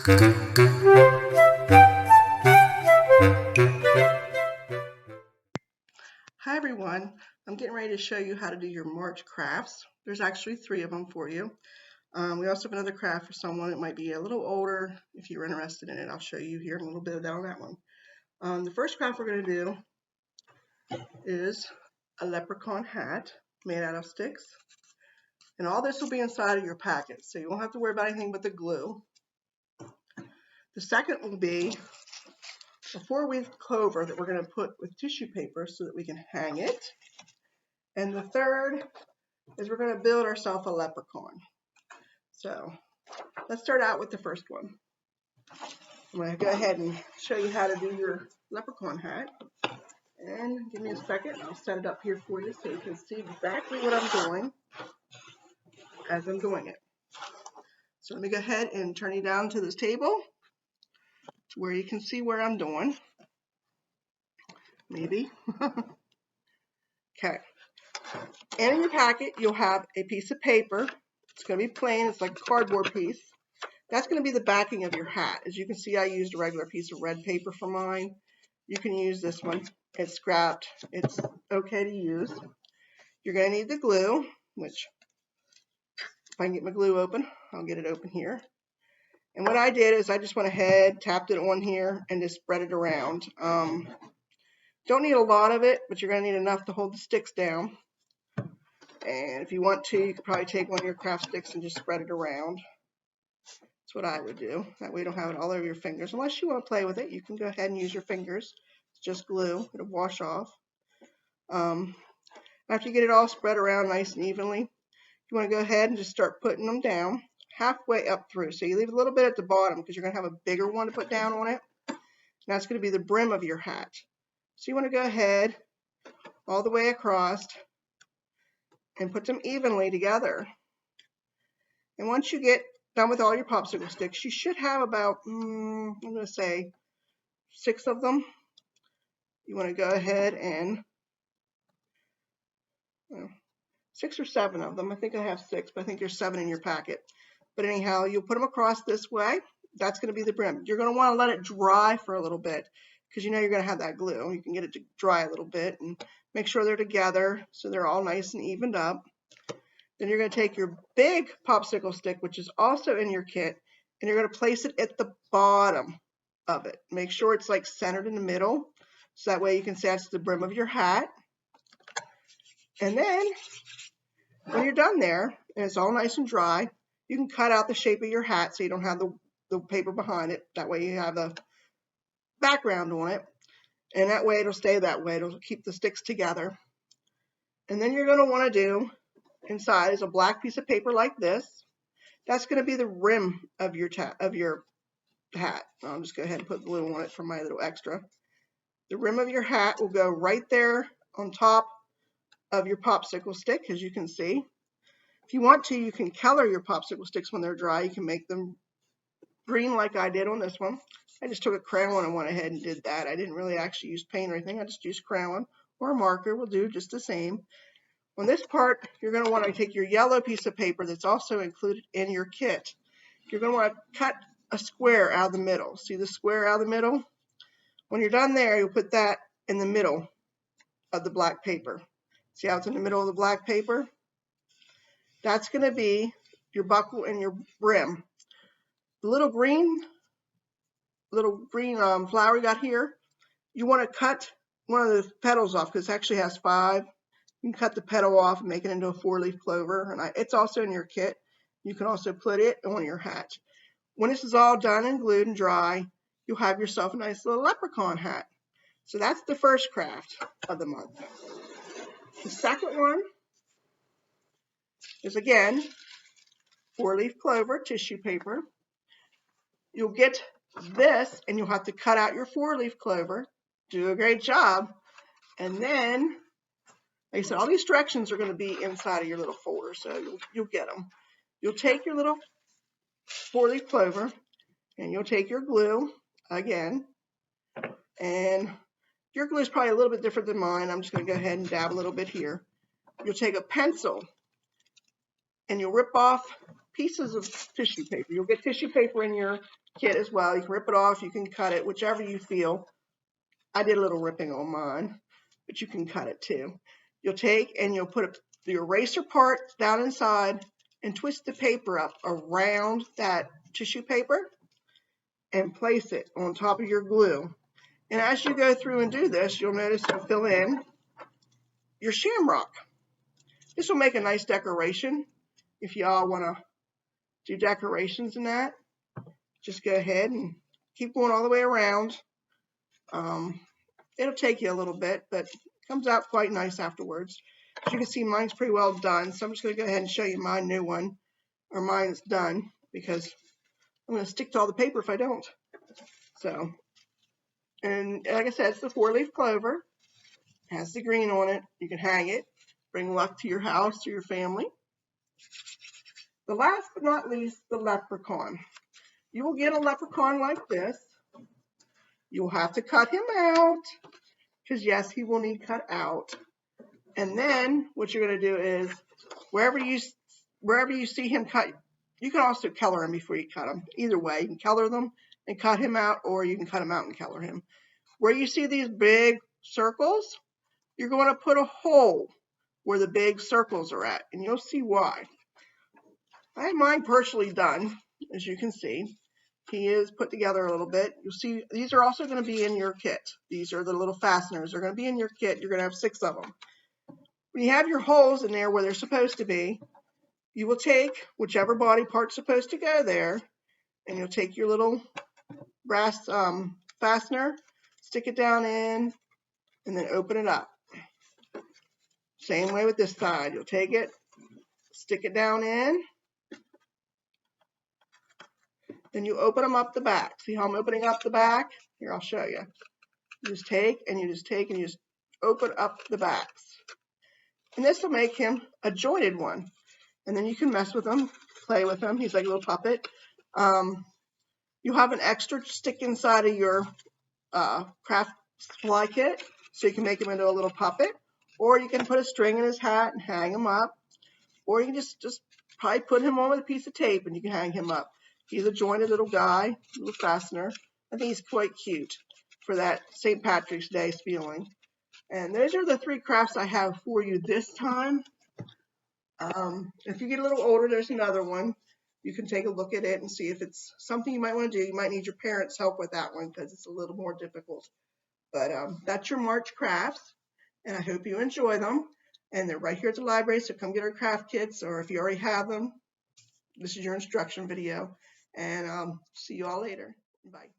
Hi everyone, I'm getting ready to show you how to do your March crafts. There's actually 3 of them for you. We also have another craft for someone that might be a little older. If you're interested in it, I'll show you here in a little bit down that one. The first craft we're going to do is a leprechaun hat made out of sticks. And all this will be inside of your packet, so you won't have to worry about anything but the glue. The second will be a 4-leaf clover that we're going to put with tissue paper so that we can hang it. And the third is we're going to build ourselves a leprechaun. So let's start out with the first one. I'm going to go ahead and show you how to do your leprechaun hat. And give me a second, I'll set it up here for you so you can see exactly what I'm doing as I'm doing it. So let me go ahead and turn you down to this table to where you can see where I'm doing. Maybe. Okay. And in your packet, you'll have a piece of paper. It's going to be plain. It's like a cardboard piece. That's going to be the backing of your hat. As you can see, I used a regular piece of red paper for mine. You can use this one. It's scrapped. It's okay to use. You're going to need the glue, which if I can get my glue open, I'll get it open here. And what I did is I just went ahead, tapped it on here, and just spread it around. Don't need a lot of it, but you're going to need enough to hold the sticks down. And if you want to, you could probably take one of your craft sticks and just spread it around. That's what I would do. That way you don't have it all over your fingers. Unless you want to play with it, you can go ahead and use your fingers. It's just glue. It'll wash off. After you get it all spread around nice and evenly, you want to go ahead and just start putting them down halfway up through. So you leave a little bit at the bottom because you're going to have a bigger one to put down on it. And that's going to be the brim of your hat. So you want to go ahead all the way across and put them evenly together. And once you get done with all your popsicle sticks, you should have about, I'm going to say 6 of them. You want to go ahead and 6 or 7 of them. I think I have 6, but I think there's 7 in your packet. But anyhow, you'll put them across this way. That's going to be the brim. You're going to want to let it dry for a little bit because you know you're going to have that glue. You can get it to dry a little bit and make sure they're together so they're all nice and evened up. Then you're going to take your big popsicle stick, which is also in your kit, and you're going to place it at the bottom of it. Make sure it's like centered in the middle, so that way you can say that's the brim of your hat. And then when you're done there, and it's all nice and dry, you can cut out the shape of your hat so you don't have the paper behind it. That way you have a background on it, and that way it'll stay that way. It'll keep the sticks together. And then you're going to want to do inside is a black piece of paper like this. That's going to be the rim of your hat. I'll just go ahead and put glue on it for my little extra. The rim of your hat will go right there on top of your popsicle stick, as you can see. If you want to, you can color your popsicle sticks when they're dry. You can make them green like I did on this one. I just took a crayon and went ahead and did that. I didn't really actually use paint or anything. I just used crayon or a marker will do just the same. On this part, you're going to want to take your yellow piece of paper that's also included in your kit. You're going to want to cut a square out of the middle. See the square out of the middle? When you're done there, you'll put that in the middle of the black paper. See how it's in the middle of the black paper? That's going to be your buckle and your brim. The little green flower you got here, you want to cut one of the petals off because it actually has 5. You can cut the petal off and make it into a 4-leaf clover. And it's also in your kit. You can also put it on your hat. When this is all done and glued and dry, you'll have yourself a nice little leprechaun hat. So that's the first craft of the month. The second one is, again, 4-leaf clover tissue paper. You'll get this, and you'll have to cut out your 4-leaf clover. Do a great job. And then, like I said, all these directions are going to be inside of your little folder, so you'll get them. You'll take your little 4-leaf clover, and you'll take your glue, again, and your glue is probably a little bit different than mine. I'm just going to go ahead and dab a little bit here. You'll take a pencil, and you'll rip off pieces of tissue paper. You'll get tissue paper in your kit as well. You can rip it off, you can cut it, whichever you feel. I did a little ripping on mine, but you can cut it too. You'll take and you'll put the eraser part down inside and twist the paper up around that tissue paper and place it on top of your glue. And as you go through and do this, you'll notice you'll fill in your shamrock. This will make a nice decoration. If y'all want to do decorations in that, just go ahead and keep going all the way around. It'll take you a little bit, but it comes out quite nice afterwards. As you can see, mine's pretty well done, so I'm just going to go ahead and show you my new one, or mine's done, because I'm going to stick to all the paper if I don't. So, and like I said, it's the 4-leaf clover. It has the green on it. You can hang it, bring luck to your house or your family. The last but not least, the leprechaun. You will get a leprechaun like this. You will have to cut him out, because yes, he will need cut out. And then what you're going to do is wherever you see him cut, you can also color him before you cut him. Either way, you can color them and cut him out, or you can cut him out and color him. Where you see these big circles, you're going to put a hole where the big circles are at, and you'll see why. I have mine partially done, as you can see. He is put together a little bit. You'll see these are also going to be in your kit. These are the little fasteners. They're going to be in your kit. You're going to have 6 of them. When you have your holes in there where they're supposed to be, you will take whichever body part's supposed to go there, and you'll take your little brass fastener, stick it down in, and then open it up. Same way with this side. You'll take it, stick it down in, then you open them up the back. See how I'm opening up the back? Here, I'll show you. You just take and you just take and you just open up the backs. And this will make him a jointed one. And then you can mess with him, play with him. He's like a little puppet. You have an extra stick inside of your craft supply kit, so you can make him into a little puppet. Or you can put a string in his hat and hang him up. Or you can just probably put him on with a piece of tape and you can hang him up. He's a jointed little guy, little fastener. I think he's quite cute for that St. Patrick's Day feeling. And those are the 3 crafts I have for you this time. If you get a little older, there's another one. You can take a look at it and see if it's something you might want to do. You might need your parents' help with that one because it's a little more difficult. But that's your March crafts, and I hope you enjoy them. And they're right here at the library, so come get our craft kits, or if you already have them, this is your instruction video. And see you all later. Bye.